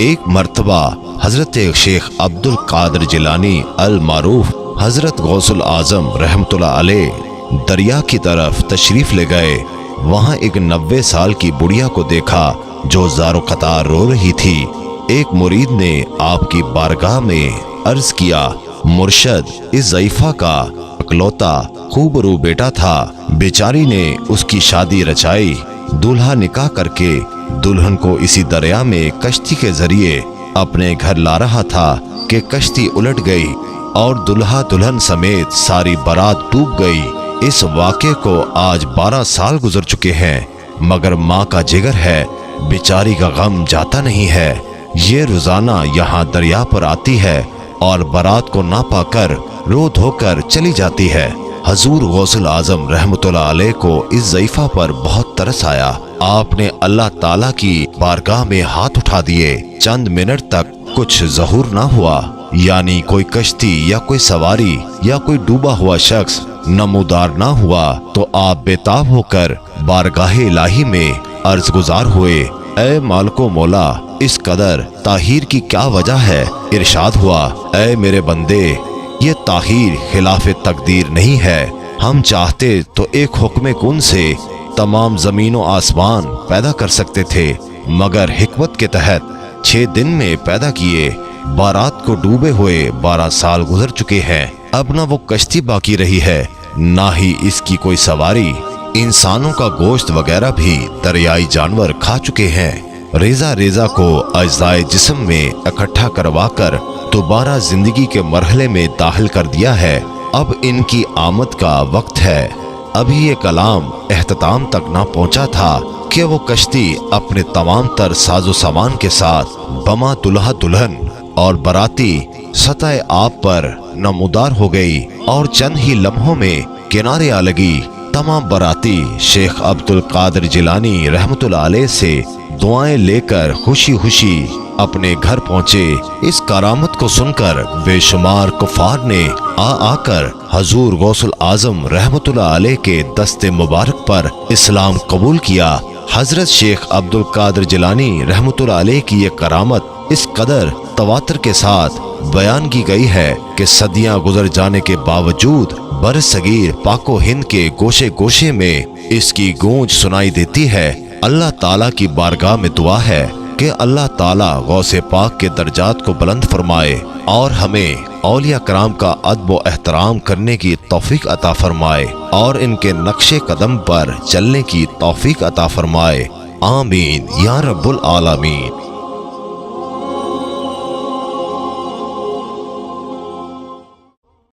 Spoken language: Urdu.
ایک مرتبہ حضرت شیخ عبدل قادر جیلانی المعروف حضرت غوث الاعظم رحمۃ اللہ علیہ دریا کی طرف تشریف لے گئے۔ وہاں ایک 90 سال کی بڑھیا کو دیکھا جو زار و قطار رو رہی تھی۔ ایک مرید نے آپ کی بارگاہ میں عرض کیا، مرشد، اس ضعیفہ کا اکلوتا خوبرو بیٹا تھا، بیچاری نے اس کی شادی رچائی، دولہا نکاح کر کے دلہن کو اسی دریا میں کشتی کے ذریعے اپنے گھر لا رہا تھا کہ کشتی الٹ گئی اور دلہا دلہن سمیت ساری بارات ڈوب گئی۔ اس واقعے کو آج 12 سال گزر چکے ہیں، مگر ماں کا جگر ہے، بیچاری کا غم جاتا نہیں ہے۔ یہ روزانہ یہاں دریا پر آتی ہے اور بارات کو نہ پا کر رو دھو کر چلی جاتی ہے۔ حضور غوث الاعظم رحمۃ اللہ علیہ کو اس ضعیفہ پر بہت ترس آیا۔ آپ نے اللہ تعالیٰ کی بارگاہ میں ہاتھ اٹھا دیے۔ چند منٹ تک کچھ ظہور نہ ہوا، یعنی کوئی کشتی یا کوئی سواری یا کوئی ڈوبا ہوا شخص نمودار نہ ہوا تو آپ بےتاب ہو کر بارگاہ الہی میں عرض گزار ہوئے، اے مالک و مولا، اس قدر تاخیر کی کیا وجہ ہے؟ ارشاد ہوا، اے میرے بندے، یہ تاخیر خلاف تقدیر نہیں ہے۔ ہم چاہتے تو ایک حکم کن سے تمام زمین و آسمان پیدا کر سکتے تھے، مگر حکمت کے تحت 6 دن میں پیدا کیے۔ بارات کو ڈوبے ہوئے 12 سال گزر چکے ہیں، اب نہ وہ کشتی باقی رہی ہے نہ ہی اس کی کوئی سواری۔ انسانوں کا گوشت وغیرہ بھی دریائی جانور کھا چکے ہیں۔ ریزہ ریزہ کو اجزائے جسم میں اکٹھا کروا کر دوبارہ زندگی کے مرحلے میں داخل کر دیا ہے۔ اب ان کی آمد کا وقت ہے۔ ابھی یہ کلام اختتام تک نہ پہنچا تھا کہ وہ کشتی اپنے تمام تر ساز و سامان کے ساتھ بما دلہا دلہن اور باراتی سطح آب پر نمودار ہو گئی اور چند ہی لمحوں میں کنارے آ لگی۔ تمام باراتی شیخ عبد القادر جیلانی رحمۃ اللہ علیہ سے دعائیں لے کر خوشی خوشی اپنے گھر پہنچے۔ اس کرامت کو سن کر بے شمار کفار نے آ کر حضور غوث الاعظم رحمۃ اللہ علیہ کے دست مبارک پر اسلام قبول کیا۔ حضرت شیخ عبد القادر جیلانی رحمۃ اللہ علیہ کی یہ کرامت اس قدر تواتر کے ساتھ بیان کی گئی ہے کہ صدیاں گزر جانے کے باوجود برصغیر پاک و ہند کے گوشے گوشے میں اس کی گونج سنائی دیتی ہے۔ اللہ تعالیٰ کی بارگاہ میں دعا ہے کہ اللہ تعالیٰ غوث پاک کے درجات کو بلند فرمائے اور ہمیں اولیاء کرام کا ادب و احترام کرنے کی توفیق عطا فرمائے اور ان کے نقش قدم پر چلنے کی توفیق عطا فرمائے۔ آمین یا رب العالمین۔